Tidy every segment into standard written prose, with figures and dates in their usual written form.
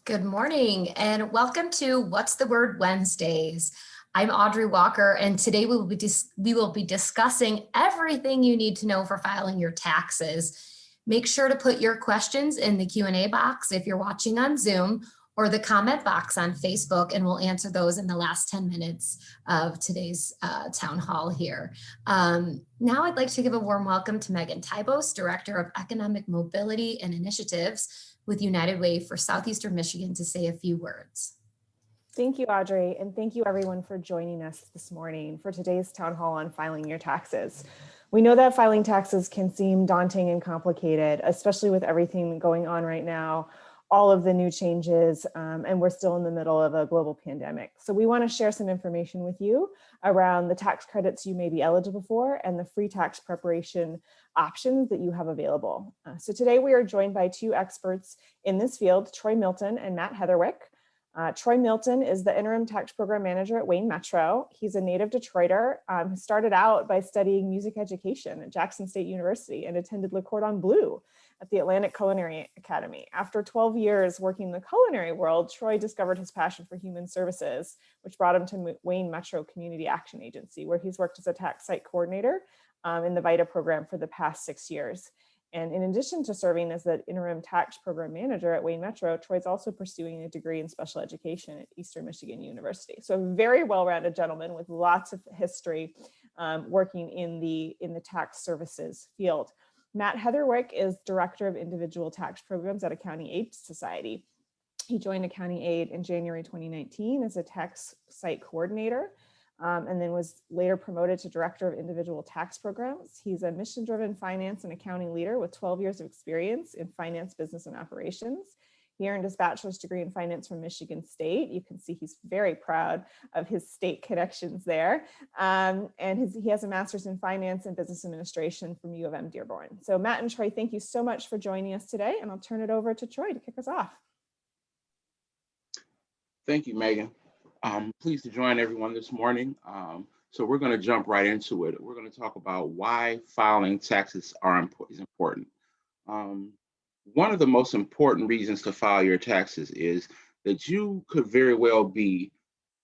Good morning and welcome to What's the Word Wednesdays. I'm Audrey Walker and today we will be discussing everything you need to know for filing your taxes. Make sure to put your questions in the Q&A box if you're watching on Zoom or the comment box on Facebook, and we'll answer those in the last 10 minutes of today's town hall here. Now I'd like to give a warm welcome to Megan Tybos, Director of Economic Mobility and Initiatives with United Way for Southeastern Michigan, to say a few words. Thank you, Audrey, and thank you everyone for joining us this morning for today's town hall on filing your taxes. We know that filing taxes can seem daunting and complicated, especially with everything going on right now, all of the new changes, and we're still in the middle of a global pandemic. So we want to share some information with you around the tax credits you may be eligible for and the free tax preparation options that you have available. So today we are joined by two experts in this field, Troy Milton and Matt Hatherwick. Troy Milton is the interim tax program manager at Wayne Metro. He's a native Detroiter who started out by studying music education at Jackson State University and attended Le Cordon Bleu at the Atlantic Culinary Academy. After 12 years working in the culinary world, Troy discovered his passion for human services, which brought him to Wayne Metro Community Action Agency, where he's worked as a tax site coordinator in the VITA program for the past 6 years. And in addition to serving as the interim tax program manager at Wayne Metro, Troy's also pursuing a degree in special education at Eastern Michigan University. So a very well-rounded gentleman with lots of history working in the tax services field. Matt Hatherwick is Director of Individual Tax Programs at Accounting Aid Society. He joined Accounting Aid in January 2019 as a tax site coordinator. And then was later promoted to Director of Individual Tax Programs. He's a mission-driven finance and accounting leader with 12 years of experience in finance, business, and operations. He earned his bachelor's degree in finance from Michigan State. You can see he's very proud of his state connections there. And he has a master's in finance and business administration from U of M Dearborn. So Matt and Troy, thank you so much for joining us today. And I'll turn it over to Troy to kick us off. Thank you, Megan. I'm pleased to join everyone this morning. So we're going to jump right into it. We're going to talk about why filing taxes is important. One of the most important reasons to file your taxes is that you could very well be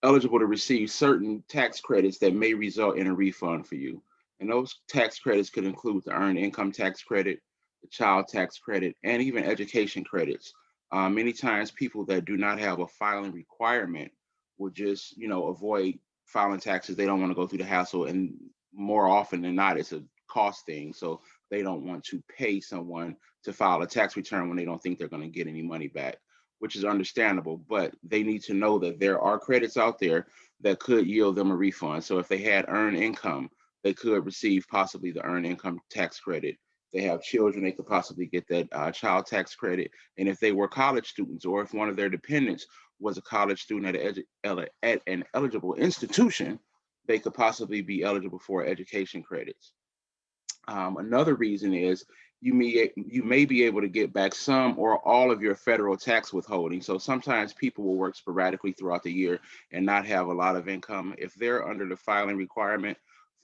eligible to receive certain tax credits that may result in a refund for you. And those tax credits could include the earned income tax credit, the child tax credit, and even education credits. Many times people that do not have a filing requirement will just, avoid filing taxes. They don't want to go through the hassle, and more often than not, it's a cost thing. So they don't want to pay someone to file a tax return when they don't think they're going to get any money back, which is understandable. But they need to know that there are credits out there that could yield them a refund. So if they had earned income, they could receive possibly the earned income tax credit. If they have children, they could possibly get that child tax credit. And if they were college students, or if one of their dependents was a college student at an eligible institution, they could possibly be eligible for education credits. Another reason is you may be able to get back some or all of your federal tax withholding. So sometimes people will work sporadically throughout the year and not have a lot of income. If they're under the filing requirement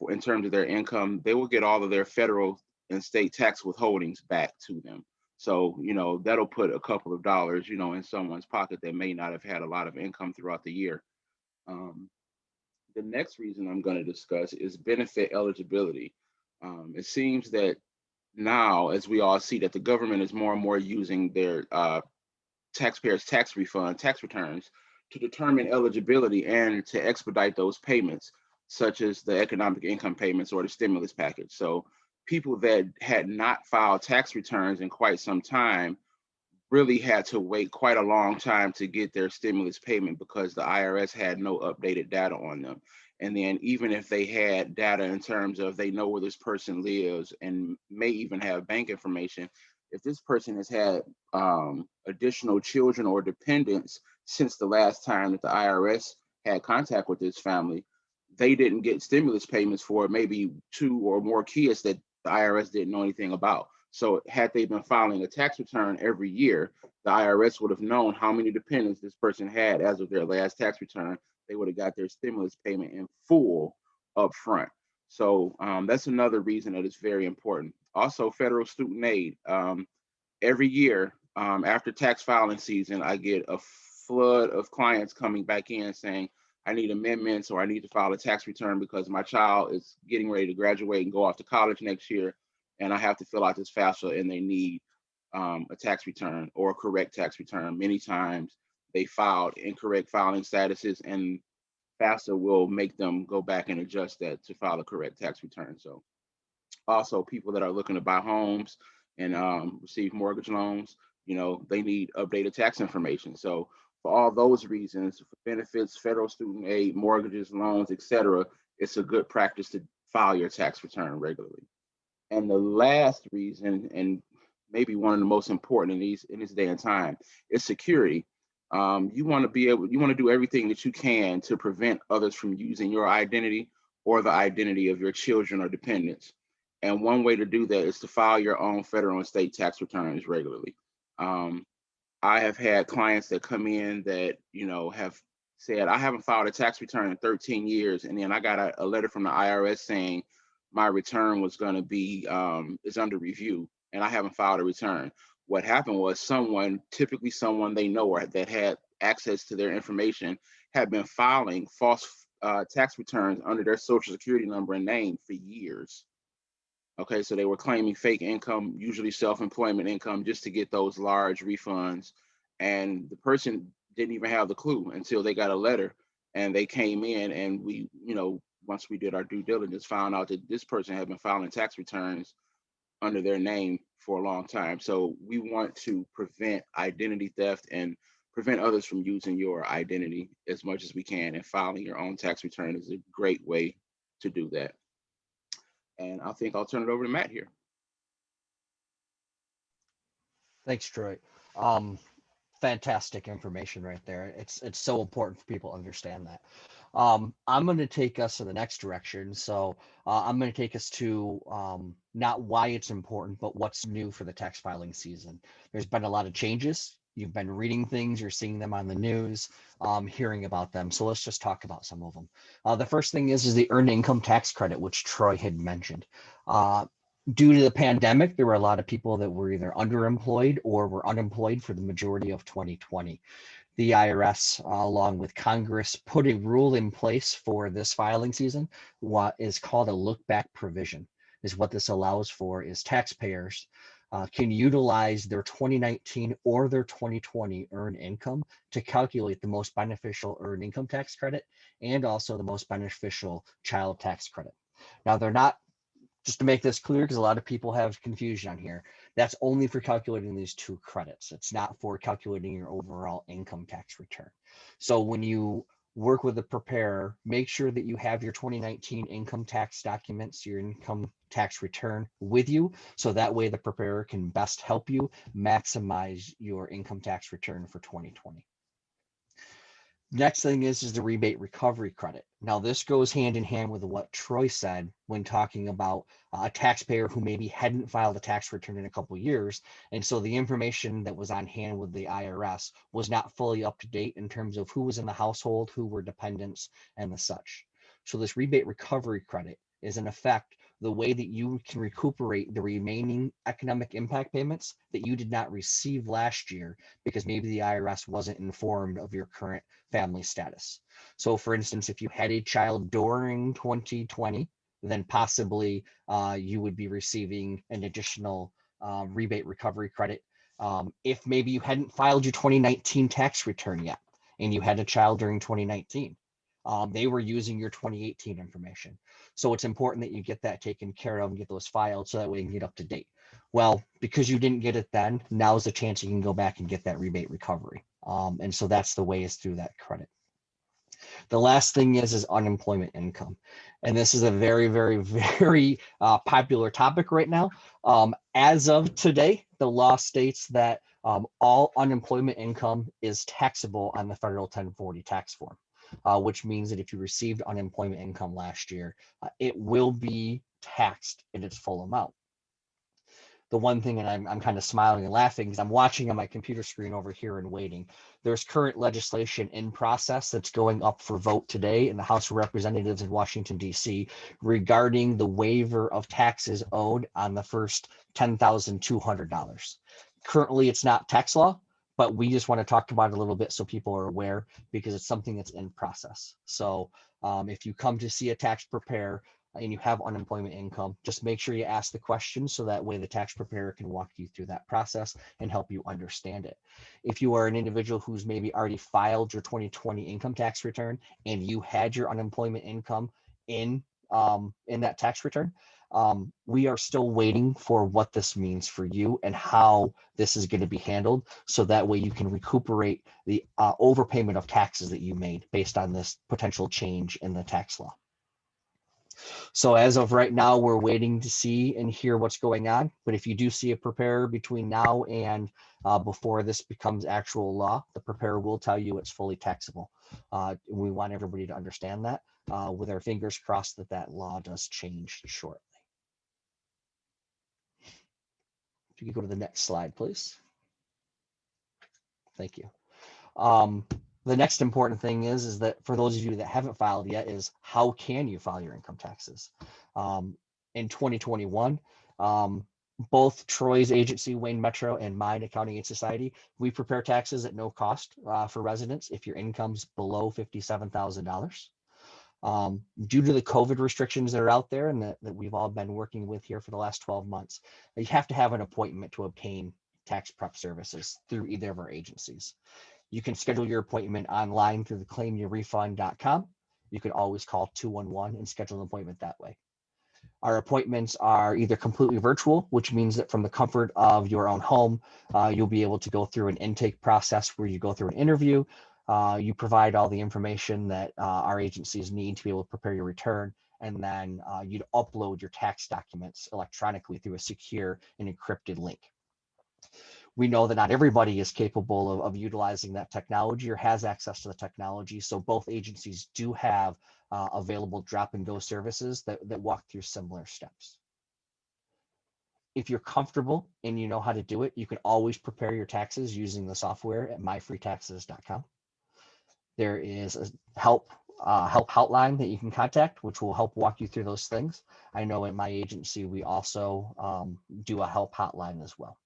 in terms of their income, they will get all of their federal and state tax withholdings back to them. So, that'll put a couple of dollars, in someone's pocket that may not have had a lot of income throughout the year. The next reason I'm going to discuss is benefit eligibility. It seems that now, as we all see, that the government is more and more using their taxpayers' tax returns to determine eligibility and to expedite those payments, such as the economic income payments or the stimulus package. So people that had not filed tax returns in quite some time really had to wait quite a long time to get their stimulus payment because the IRS had no updated data on them. And then even if they had data in terms of they know where this person lives and may even have bank information, if this person has had additional children or dependents since the last time that the IRS had contact with this family, they didn't get stimulus payments for maybe 2 or more kids that the IRS didn't know anything about. So had they been filing a tax return every year, the IRS would have known how many dependents this person had as of their last tax return. They would have got their stimulus payment in full up front. So that's another reason that it's very important. Also, federal student aid. Every year, After tax filing season, I get a flood of clients coming back in saying, I need amendments or I need to file a tax return because my child is getting ready to graduate and go off to college next year. And I have to fill out this FAFSA and they need a tax return or a correct tax return. Many times they filed incorrect filing statuses and FAFSA will make them go back and adjust that to file a correct tax return. So also people that are looking to buy homes and receive mortgage loans, they need updated tax information. So for all those reasons, for benefits, federal student aid, mortgages, loans, etc., it's a good practice to file your tax return regularly. And the last reason, and maybe one of the most important in this day and time, is security. You want to do everything that you can to prevent others from using your identity or the identity of your children or dependents. And one way to do that is to file your own federal and state tax returns regularly. I have had clients that come in that, have said, I haven't filed a tax return in 13 years. And then I got a letter from the IRS saying my return was going to be, is under review and I haven't filed a return. What happened was typically someone they know or that had access to their information, had been filing false tax returns under their social security number and name for years. Okay, so they were claiming fake income, usually self-employment income, just to get those large refunds. And the person didn't even have the clue until they got a letter and they came in and we, once we did our due diligence, found out that this person had been filing tax returns under their name for a long time. So we want to prevent identity theft and prevent others from using your identity as much as we can. And filing your own tax return is a great way to do that. And I think I'll turn it over to Matt here. Thanks, Troy. Fantastic information right there. It's so important for people to understand that. I'm going to take us in the next direction. So I'm going to take us to not why it's important, but what's new for the tax filing season. There's been a lot of changes. You've been reading things, you're seeing them on the news, hearing about them. So let's just talk about some of them. The first thing is the earned income tax credit, which Troy had mentioned. Due to the pandemic, there were a lot of people that were either underemployed or were unemployed for the majority of 2020. The IRS, along with Congress, put a rule in place for this filing season, what is called a look-back provision. Is what this allows for is taxpayers can utilize their 2019 or their 2020 earned income to calculate the most beneficial earned income tax credit and also the most beneficial child tax credit. Now, they're not, just to make this clear, because a lot of people have confusion on here, that's only for calculating these two credits. It's not for calculating your overall income tax return. So when you work with a preparer, make sure that you have your 2019 income tax documents, your income tax return with you, so that way the preparer can best help you maximize your income tax return for 2020. Next thing is the rebate recovery credit. Now this goes hand in hand with what Troy said when talking about a taxpayer who maybe hadn't filed a tax return in a couple of years. And so the information that was on hand with the IRS was not fully up to date in terms of who was in the household, who were dependents and the such. So this rebate recovery credit is in effect the way that you can recuperate the remaining economic impact payments that you did not receive last year because maybe the IRS wasn't informed of your current family status. So for instance, if you had a child during 2020, then possibly you would be receiving an additional rebate recovery credit. If maybe you hadn't filed your 2019 tax return yet and you had a child during 2019, they were using your 2018 information. So it's important that you get that taken care of and get those filed so that way you can get up to date. Well, because you didn't get it then, now's the chance you can go back and get that rebate recovery. And so that's the way is through that credit. The last thing is unemployment income. And this is a very, very, very popular topic right now. As of today, the law states that all unemployment income is taxable on the federal 1040 tax form. Which means that if you received unemployment income last year, it will be taxed in its full amount. The one thing, and I'm kind of smiling and laughing because I'm watching on my computer screen over here and waiting. There's current legislation in process that's going up for vote today in the House of Representatives in Washington, D.C. regarding the waiver of taxes owed on the first $10,200. Currently, it's not tax law, but we just want to talk about it a little bit so people are aware, because it's something that's in process. So if you come to see a tax preparer and you have unemployment income, just make sure you ask the question so that way the tax preparer can walk you through that process and help you understand it. If you are an individual who's maybe already filed your 2020 income tax return and you had your unemployment income in that tax return, we are still waiting for what this means for you and how this is going to be handled, so that way you can recuperate the overpayment of taxes that you made based on this potential change in the tax law. So as of right now, we're waiting to see and hear what's going on. But if you do see a preparer between now and before this becomes actual law, the preparer will tell you it's fully taxable. We want everybody to understand that, with our fingers crossed that that law does change shortly. If you could go to the next slide, please. Thank you. The next important thing is that for those of you that haven't filed yet, is how can you file your income taxes? In 2021, both Troy's agency, Wayne Metro, and mine, Accounting Aid Society, we prepare taxes at no cost for residents if your income's below $57,000. Due to the COVID restrictions that are out there and that we've all been working with here for the last 12 months, you have to have an appointment to obtain tax prep services through either of our agencies. You can schedule your appointment online through the claimyourrefund.com. You can always call 211 and schedule an appointment that way. Our appointments are either completely virtual, which means that from the comfort of your own home, you'll be able to go through an intake process where you go through an interview. You provide all the information that our agencies need to be able to prepare your return, and then you'd upload your tax documents electronically through a secure and encrypted link. We know that not everybody is capable of utilizing that technology or has access to the technology, so both agencies do have available drop and go services that walk through similar steps. If you're comfortable and you know how to do it, you can always prepare your taxes using the software at myfreetaxes.com. There is a help hotline that you can contact, which will help walk you through those things. I know at my agency, we also do a help hotline as well.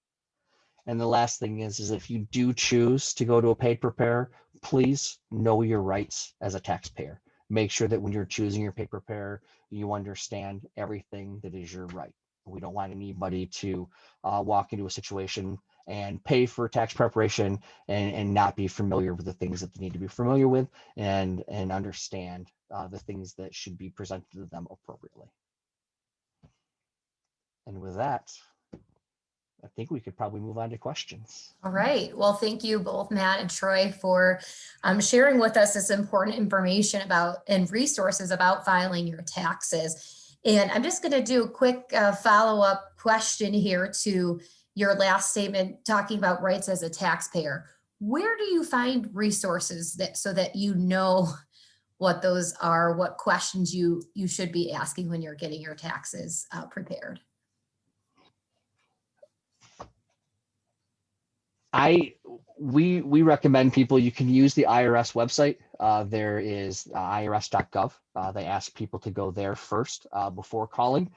And the last thing is if you do choose to go to a paid preparer, please know your rights as a taxpayer. Make sure that when you're choosing your paid preparer, you understand everything that is your right. We don't want anybody to walk into a situation and pay for tax preparation and not be familiar with the things that they need to be familiar with and understand the things that should be presented to them appropriately. And with that, I think we could probably move on to questions. All right. Well, thank you both, Matt and Troy, for sharing with us this important information about and resources about filing your taxes. And I'm just going to do a quick follow-up question here to your last statement, talking about rights as a taxpayer. Where do you find resources so that you know what those are, what questions you should be asking when you're getting your taxes prepared? We recommend people, you can use the IRS website. There is irs.gov. They ask people to go there first before calling.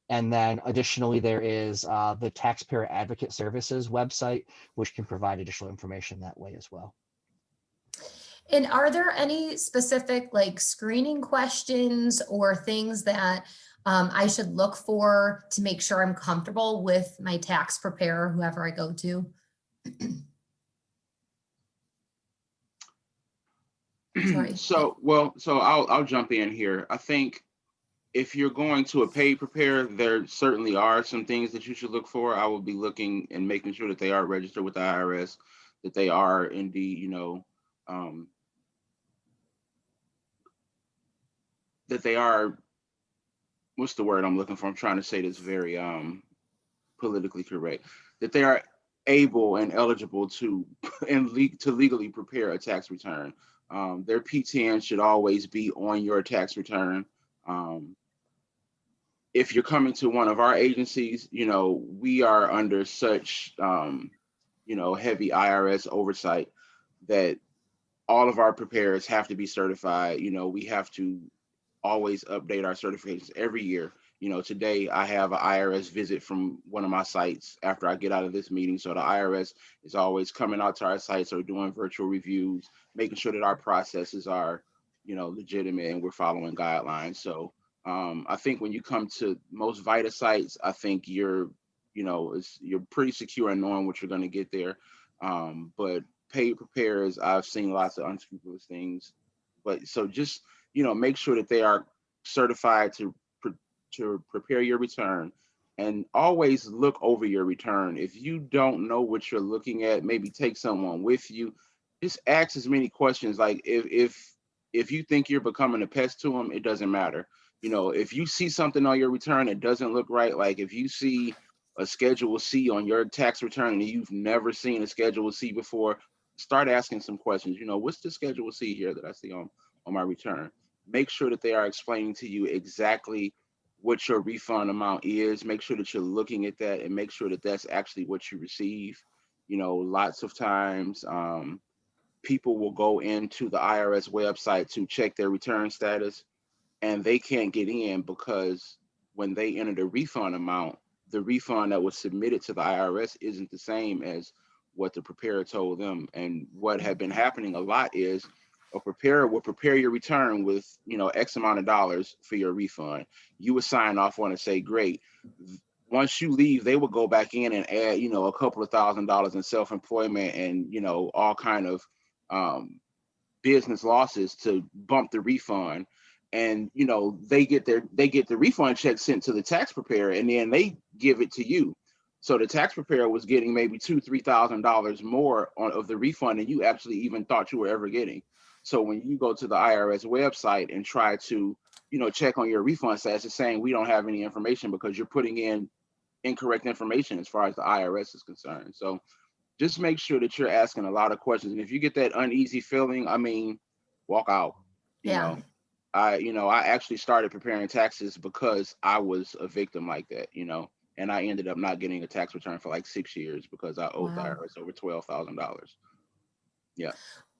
And then additionally, there is the Taxpayer Advocate Services website, which can provide additional information that way as well. And are there any specific like screening questions or things that I should look for to make sure I'm comfortable with my tax preparer, whoever I go to? So I'll jump in here. I think if you're going to a paid preparer, there certainly are some things that you should look for. I will be looking and making sure that they are registered with the IRS, that they are indeed, that they are, what's the word I'm looking for? I'm trying to say this very politically correct, that they are able and eligible to legally prepare a tax return. Their PTN should always be on your tax return. If you're coming to one of our agencies, we are under such, heavy IRS oversight that all of our preparers have to be certified. We have to always update our certifications every year. Today I have an IRS visit from one of my sites after I get out of this meeting. So the IRS is always coming out to our sites or doing virtual reviews, making sure that our processes are, legitimate and we're following guidelines. So I think when you come to most VITA sites, I think you're pretty secure in knowing what you're going to get there. But paid preparers, I've seen lots of unscrupulous things. But so just, make sure that they are certified to prepare your return, and always look over your return. If you don't know what you're looking at, maybe take someone with you. Just ask as many questions. Like if you think you're becoming a pest to them, it doesn't matter. If you see something on your return that doesn't look right, like if you see a Schedule C on your tax return and you've never seen a Schedule C before, start asking some questions. What's the Schedule C here that I see on my return? Make sure that they are explaining to you exactly what your refund amount is. Make sure that you're looking at that and make sure that that's actually what you receive. Lots of times people will go into the IRS website to check their return status, and they can't get in because when they enter the refund amount, the refund that was submitted to the IRS isn't the same as what the preparer told them. And what had been happening a lot is a preparer will prepare your return with, X amount of dollars for your refund. You would sign off on it, say, great. Once you leave, they would go back in and add, a couple of $1,000s in self-employment and, all kind of business losses to bump the refund. And they get the refund check sent to the tax preparer, and then they give it to you. So the tax preparer was getting maybe $2,000-3,000 more of the refund than you actually even thought you were ever getting. So when you go to the IRS website and try to check on your refund status, it's saying we don't have any information because you're putting in incorrect information as far as the IRS is concerned. So just make sure that you're asking a lot of questions. And if you get that uneasy feeling, walk out. Yeah. I actually started preparing taxes because I was a victim like that, and I ended up not getting a tax return for like 6 years because I owed the Wow. IRS over $12,000. Yeah.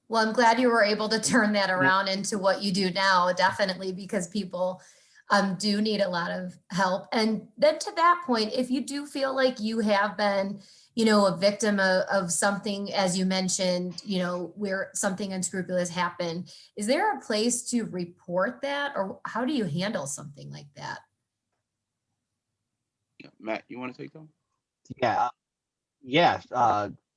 Well, I'm glad you were able to turn that around into what you do now, definitely, because people do need a lot of help. And then to that point, if you do feel like you have been, a victim of something, as you mentioned, where something unscrupulous happened, is there a place to report that, or how do you handle something like that? Yeah. Matt, you want to take them? Yeah,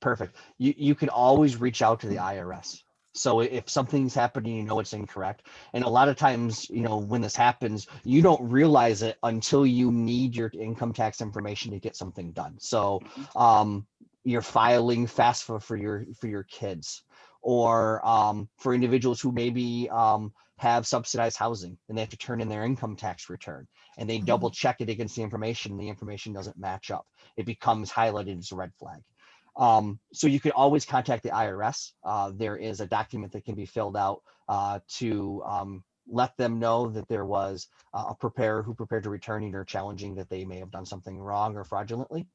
perfect. You can always reach out to the IRS. So if something's happening, it's incorrect. And a lot of times, when this happens, you don't realize it until you need your income tax information to get something done. So you're filing FAFSA for your kids, or for individuals who maybe have subsidized housing and they have to turn in their income tax return, and they double check it against the information doesn't match up. It becomes highlighted as a red flag. So you can always contact the IRS. There is a document that can be filled out to let them know that there was a preparer who prepared a return, or challenging that they may have done something wrong or fraudulently.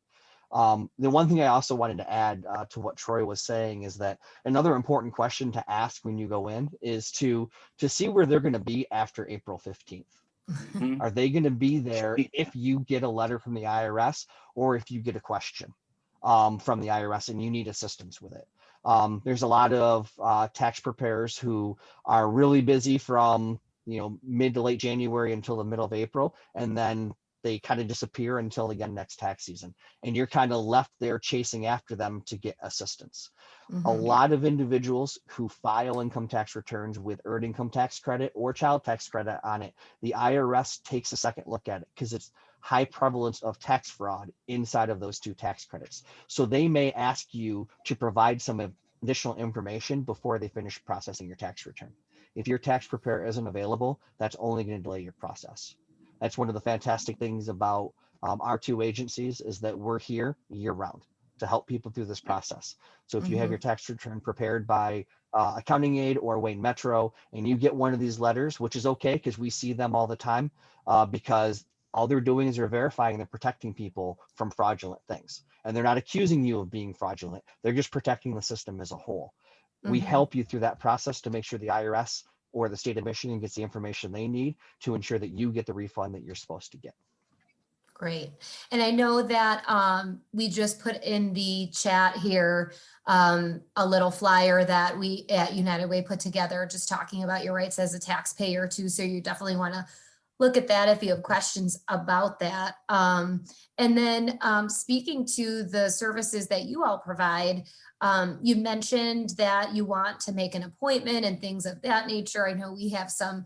The one thing I also wanted to add to what Troy was saying is that another important question to ask when you go in is to see where they're going to be after April 15th. Are they going to be there if you get a letter from the IRS, or if you get a question from the IRS and you need assistance with it? There's a lot of tax preparers who are really busy from mid to late January until the middle of April, and then they kind of disappear until again next tax season, and you're kind of left there chasing after them to get assistance. A lot of individuals who file income tax returns with earned income tax credit or child tax credit on it, the IRS takes a second look at it because it's high prevalence of tax fraud inside of those two tax credits. So they may ask you to provide some additional information before they finish processing your tax return. If your tax preparer isn't available, that's only going to delay your process. That's one of the fantastic things about our two agencies, is that we're here year round to help people through this process. So if you have your tax return prepared by Accounting Aid or Wayne Metro, and you get one of these letters, which is okay because we see them all the time, because all they're doing is they're verifying and protecting people from fraudulent things. And they're not accusing you of being fraudulent. They're just protecting the system as a whole. We help you through that process to make sure the IRS or the state of Michigan gets the information they need to ensure that you get the refund that you're supposed to get. Great. And I know that we just put in the chat here a little flyer that we at United Way put together, just talking about your rights as a taxpayer too. So you definitely want to look at that if you have questions about that. And then speaking to the services that you all provide, you mentioned that you want to make an appointment and things of that nature. I know we have some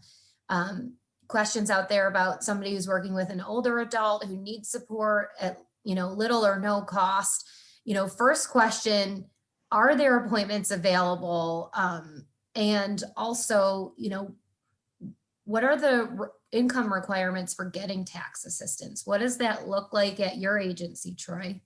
questions out there about somebody who's working with an older adult who needs support at, little or no cost. First question, are there appointments available? And also, what are the income requirements for getting tax assistance? What does that look like at your agency, Troy?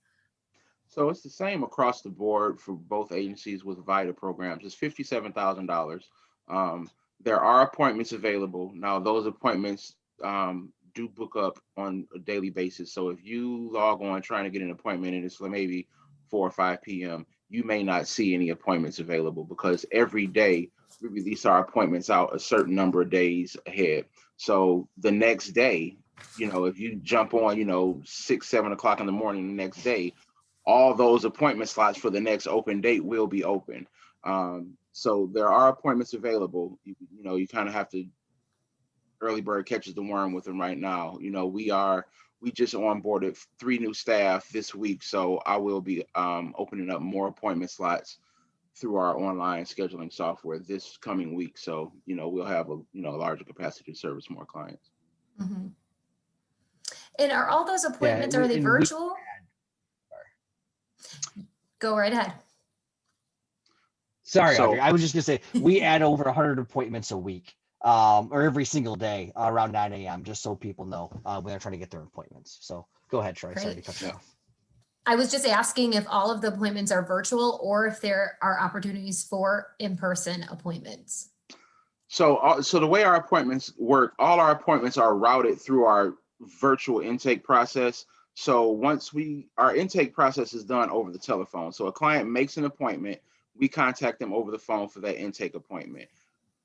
So it's the same across the board for both agencies with VITA programs. It's $57,000. There are appointments available. Now, those appointments do book up on a daily basis. So if you log on trying to get an appointment and it's maybe 4 or 5 p.m., you may not see any appointments available because every day we release our appointments out a certain number of days ahead. So the next day, if you jump on, 6, 7 o'clock in the morning the next day, all those appointment slots for the next open date will be open. So there are appointments available. You kind of have to early bird catches the worm with them right now. We just onboarded 3 new staff this week. So I will be opening up more appointment slots through our online scheduling software this coming week. So, we'll have a larger capacity to service more clients. Mm-hmm. And are all those appointments, are they virtual? Go right ahead. Sorry, Audrey. I was just gonna say we add over 100 appointments a week, or every single day around 9 a.m. just so people know when they're trying to get their appointments. So go ahead, Troy. Sorry to cut you off. I was just asking if all of the appointments are virtual or if there are opportunities for in-person appointments. So the way our appointments work, all our appointments are routed through our virtual intake process. So once our intake process is done over the telephone. So a client makes an appointment, we contact them over the phone for that intake appointment.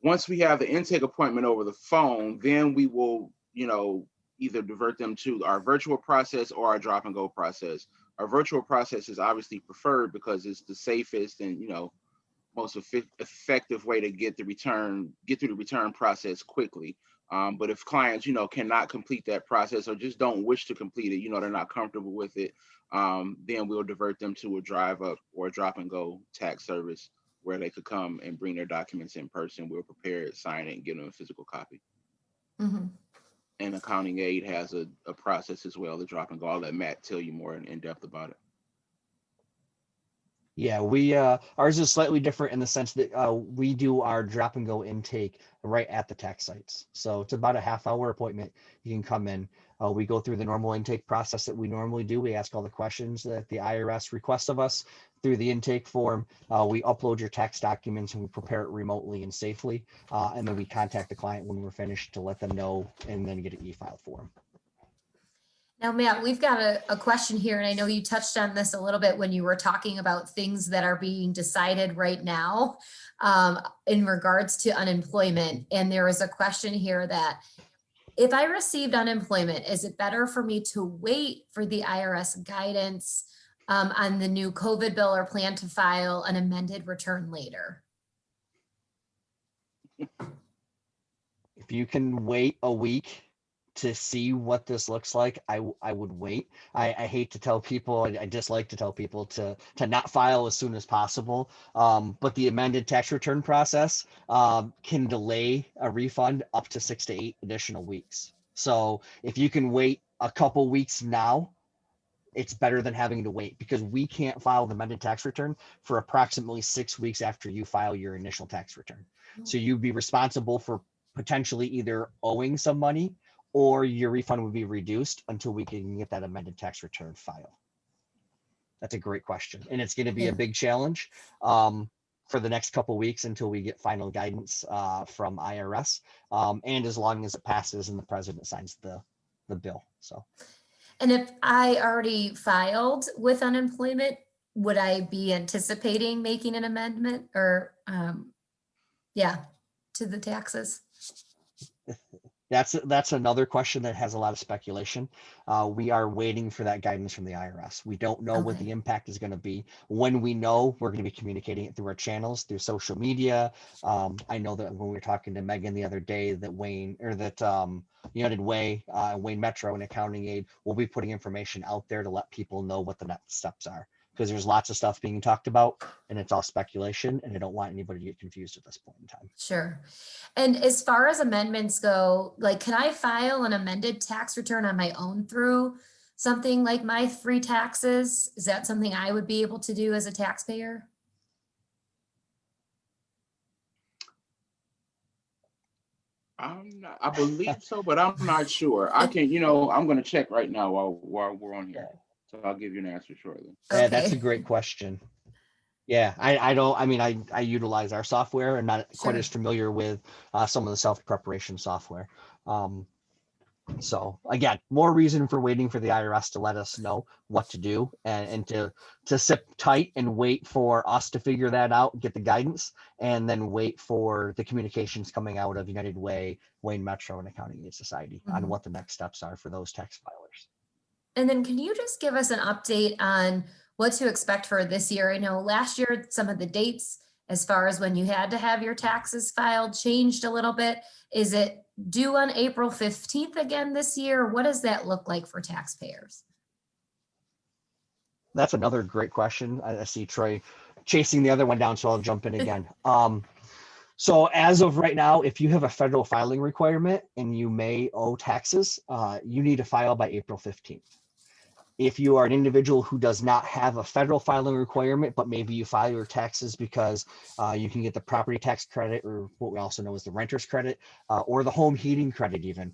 Once we have the intake appointment over the phone, then we will, either divert them to our virtual process or our drop and go process. Our virtual process is obviously preferred because it's the safest and, most effective way to get through the return process quickly. But if clients, cannot complete that process or just don't wish to complete it, they're not comfortable with it, then we'll divert them to a drive up or a drop and go tax service where they could come and bring their documents in person. We'll prepare it, sign it, and give them a physical copy. Mm-hmm. And accounting aid has a process as well, the drop and go. I'll let Matt tell you more in depth about it. Yeah, ours is slightly different in the sense that we do our drop and go intake right at the tax sites. So it's about a half-hour appointment. You can come in. We go through the normal intake process that we normally do. We ask all the questions that the IRS requests of us through the intake form. We upload your tax documents and we prepare it remotely and safely. And then we contact the client when we're finished to let them know and then get an e-file for them. Now, Matt, we've got a question here, and I know you touched on this a little bit when you were talking about things that are being decided right now in regards to unemployment. And there is a question here that if I received unemployment, is it better for me to wait for the IRS guidance on the new COVID bill or plan to file an amended return later? If you can wait a week to see what this looks like, I would wait. I hate to tell people, I dislike to tell people to not file as soon as possible. But the amended tax return process can delay a refund up to 6 to 8 additional weeks. So if you can wait a couple weeks now, it's better than having to wait because we can't file the amended tax return for approximately 6 weeks after you file your initial tax return. So you'd be responsible for potentially either owing some money or your refund would be reduced until we can get that amended tax return filed. That's a great question. And it's going to be a big challenge for the next couple of weeks until we get final guidance from IRS. And as long as it passes and the president signs the bill. So. And if I already filed with unemployment, would I be anticipating making an amendment or to the taxes? That's another question that has a lot of speculation. We are waiting for that guidance from the IRS. We don't know what Okay. the impact is going to be. When we know, we're going to be communicating it through our channels, through social media. I know that when we were talking to Megan the other day, that United Way, Wayne Metro and Accounting Aid will be putting information out there to let people know what the next steps are. Because there's lots of stuff being talked about, and it's all speculation, and I don't want anybody to get confused at this point in time. Sure. And as far as amendments go, like, can I file an amended tax return on my own through something like my free taxes? Is that something I would be able to do as a taxpayer? I believe so, but I'm not sure. I can, I'm going to check right now while we're on here. So I'll give you an answer shortly. Yeah, that's a Okay. great question. Yeah, I don't, I mean, I utilize our software and not quite Sure. as familiar with some of the self-preparation software. So again, more reason for waiting for the IRS to let us know what to do and to sit tight and wait for us to figure that out, get the guidance, and then wait for the communications coming out of United Way, Wayne Metro, and Accounting Aid Society on Mhm. what the next steps are for those tax filers. And then can you just give us an update on what to expect for this year? I know last year, some of the dates as far as when you had to have your taxes filed changed a little bit. Is it due on April 15th again this year? What does that look like for taxpayers? That's another great question. I see Troy chasing the other one down, so I'll jump in again. So as of right now, if you have a federal filing requirement and you may owe taxes, you need to file by April 15th. If you are an individual who does not have a federal filing requirement, but maybe you file your taxes because you can get the property tax credit, or what we also know as the renter's credit, or the home heating credit even,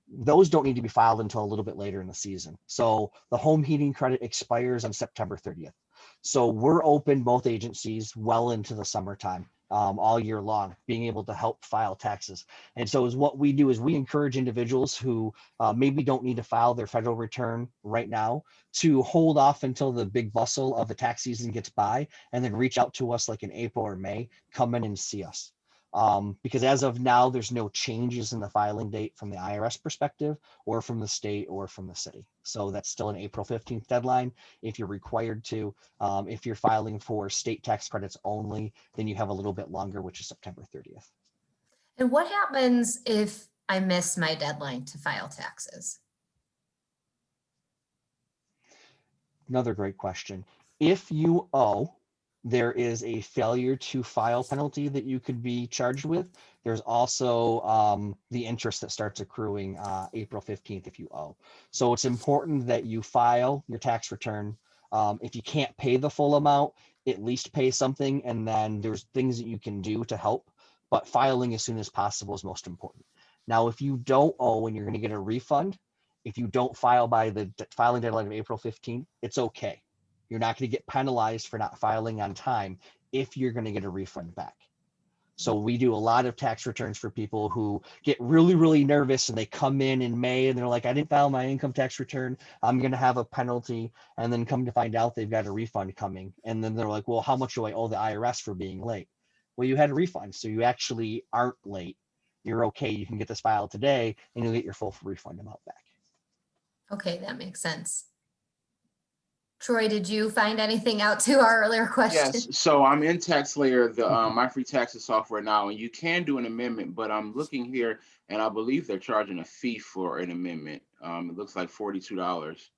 those don't need to be filed until a little bit later in the season. So the home heating credit expires on September 30th. So we're open, both agencies, well into the summertime, all year long, being able to help file taxes. And so is what we do is we encourage individuals who maybe don't need to file their federal return right now to hold off until the big bustle of the tax season gets by, and then reach out to us like in April or May, come in and see us. Because as of now, there's no changes in the filing date from the IRS perspective or from the state or from the city. So that's still an April 15th deadline if you're required to. If you're filing for state tax credits only, then you have a little bit longer, which is September 30th. And what happens if I miss my deadline to file taxes? Another great question. If you owe, there is a failure to file penalty that you could be charged with. There's also the interest that starts accruing April 15th if you owe. So it's important that you file your tax return. If you can't pay the full amount, at least pay something, and then there's things that you can do to help, but filing as soon as possible is most important. Now, if you don't owe and you're going to get a refund, if you don't file by the filing deadline of April 15th, it's okay. You're not going to get penalized for not filing on time if you're going to get a refund back. So we do a lot of tax returns for people who get really, really nervous, and they come in May and they're like, I didn't file my income tax return, I'm going to have a penalty. And then come to find out they've got a refund coming. And then they're like, well, how much do I owe the IRS for being late? Well, you had a refund, so you actually aren't late. You're okay. You can get this filed today and you'll get your full refund amount back. Okay, that makes sense. Troy, did you find anything out to our earlier question? Yes, so I'm in TaxLayer, the my free taxes software now, and you can do an amendment, but I'm looking here, and I believe they're charging a fee for an amendment. It looks like $42.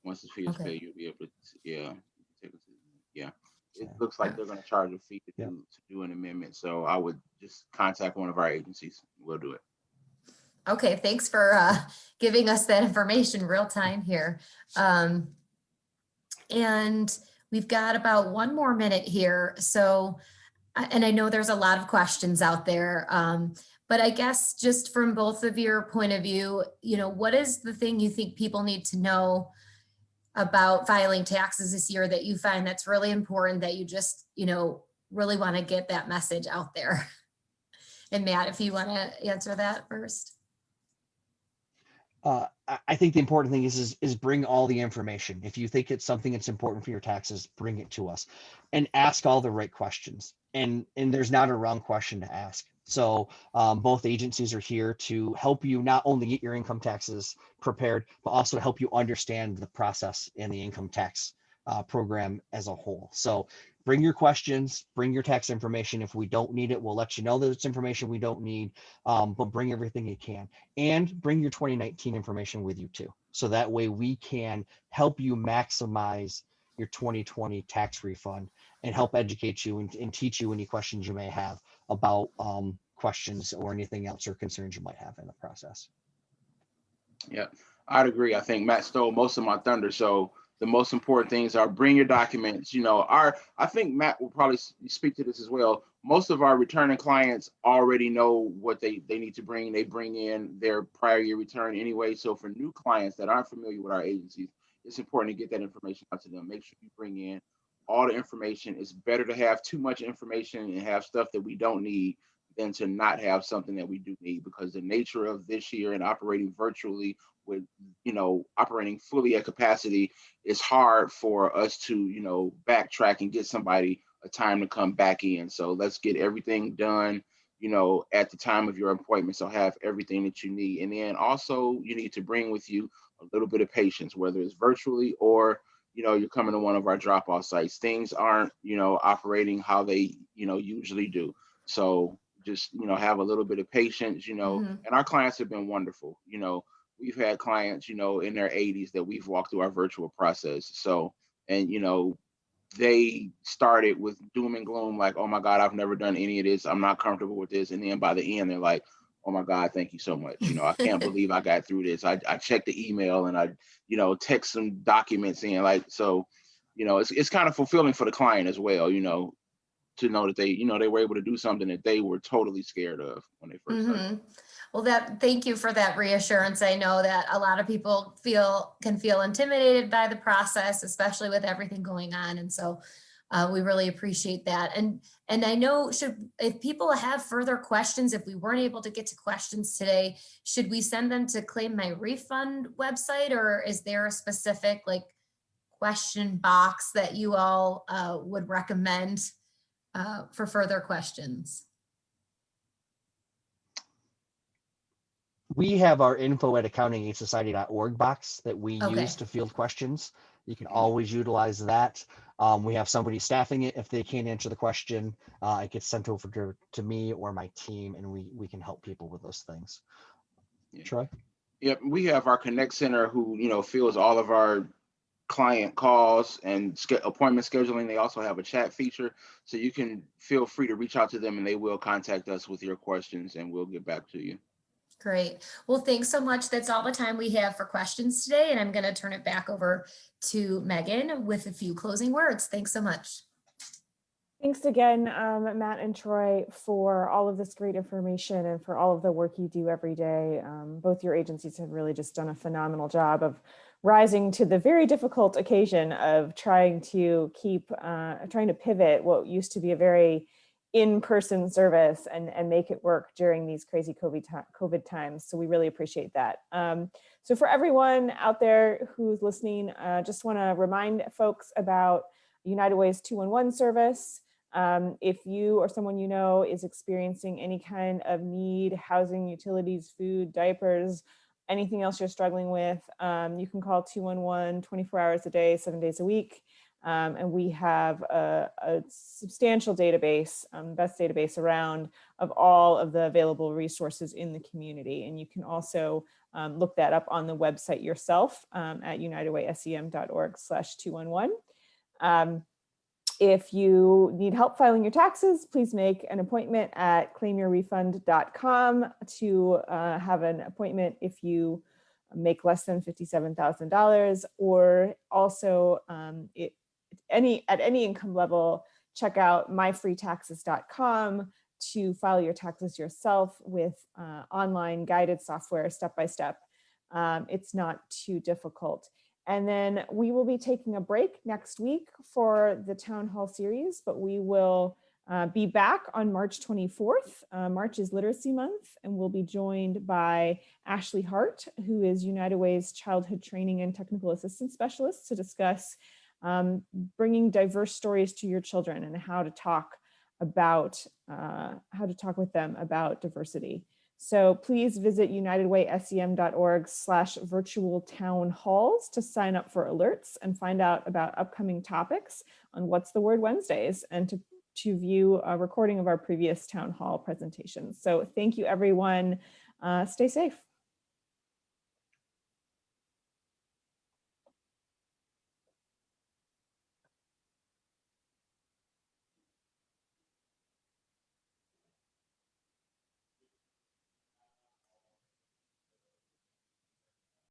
Once the fee is Okay. paid, you'll be able to, yeah. It looks like they're going to charge a fee to do an amendment. So I would just contact one of our agencies. We'll do it. Okay, thanks for giving us that information real time here. And we've got about one more minute here. So, and I know there's a lot of questions out there, but I guess just from both of your point of view, what is the thing you think people need to know about filing taxes this year that you find that's really important, that you just, really want to get that message out there? And Matt, if you want to answer that first. I think the important thing is bring all the information. If you think it's something that's important for your taxes, bring it to us and ask all the right questions. And there's not a wrong question to ask. So both agencies are here to help you not only get your income taxes prepared, but also to help you understand the process and the income tax program as a whole. So bring your questions, bring your tax information. If we don't need it, we'll let you know that it's information we don't need, but bring everything you can. And bring your 2019 information with you too. So that way we can help you maximize your 2020 tax refund and help educate you and teach you any questions you may have about questions or anything else or concerns you might have in the process. Yeah, I'd agree. I think Matt stole most of my thunder. So the most important things are bring your documents. I think Matt will probably speak to this as well. Most of our returning clients already know what they need to bring. They bring in their prior year return anyway. So for new clients that aren't familiar with our agencies, it's important to get that information out to them. Make sure you bring in all the information. It's better to have too much information and have stuff that we don't need than to not have something that we do need, because the nature of this year and operating virtually with, operating fully at capacity, it's hard for us to, backtrack and get somebody a time to come back in. So let's get everything done, at the time of your appointment. So have everything that you need. And then also you need to bring with you a little bit of patience, whether it's virtually or, you're coming to one of our drop off sites. Things aren't, operating how they, usually do. So just, have a little bit of patience, and our clients have been wonderful. We've had clients, in their 80s that we've walked through our virtual process. So, and, they started with doom and gloom, like, oh my God, I've never done any of this. I'm not comfortable with this. And then by the end, they're like, oh my God, thank you so much. I can't believe I got through this. I checked the email and I, text some documents in, like, so, it's kind of fulfilling for the client as well, to know that they were able to do something that they were totally scared of when they first started. Well, thank you for that reassurance. I know that a lot of people can feel intimidated by the process, especially with everything going on. And so we really appreciate that. And I know if people have further questions, if we weren't able to get to questions today, should we send them to Claim My Refund website, or is there a specific question box that you all would recommend for further questions? We have our info@accountingaidssociety.org box that we Okay. use to field questions. You can always utilize that. We have somebody staffing it. If they can't answer the question, it gets sent over to me or my team, and we can help people with those things. Yeah. Troy? Yep, we have our Connect Center who, fields all of our client calls and appointment scheduling. They also have a chat feature, so you can feel free to reach out to them and they will contact us with your questions and we'll get back to you. Great. Well, thanks so much. That's all the time we have for questions today. And I'm going to turn it back over to Megan with a few closing words. Thanks so much. Thanks again, Matt and Troy, for all of this great information and for all of the work you do every day. Both your agencies have really just done a phenomenal job of rising to the very difficult occasion of trying to pivot what used to be a very in-person service and make it work during these crazy COVID times. So we really appreciate that. So for everyone out there who's listening, just want to remind folks about United Way's 211 service. If you or someone you know is experiencing any kind of need, housing, utilities, food, diapers, anything else you're struggling with, you can call 211 24 hours a day, 7 days a week. And we have a substantial database, best database around, of all of the available resources in the community. And you can also look that up on the website yourself at unitedwaysem.org/211. If you need help filing your taxes, please make an appointment at claimyourrefund.com to have an appointment if you make less than $57,000, or also at any income level, check out myfreetaxes.com to file your taxes yourself with online guided software step-by-step. It's not too difficult. And then we will be taking a break next week for the Town Hall series, but we will be back on March 24th. March is Literacy Month, and we'll be joined by Ashley Hart, who is United Way's Childhood Training and Technical Assistance Specialist, to discuss bringing diverse stories to your children and how to talk about how to talk with them about diversity. So please visit unitedwaysem.org/virtual town halls to sign up for alerts and find out about upcoming topics on What's the Word Wednesdays, and to view a recording of our previous town hall presentations. So thank you, everyone. Stay safe.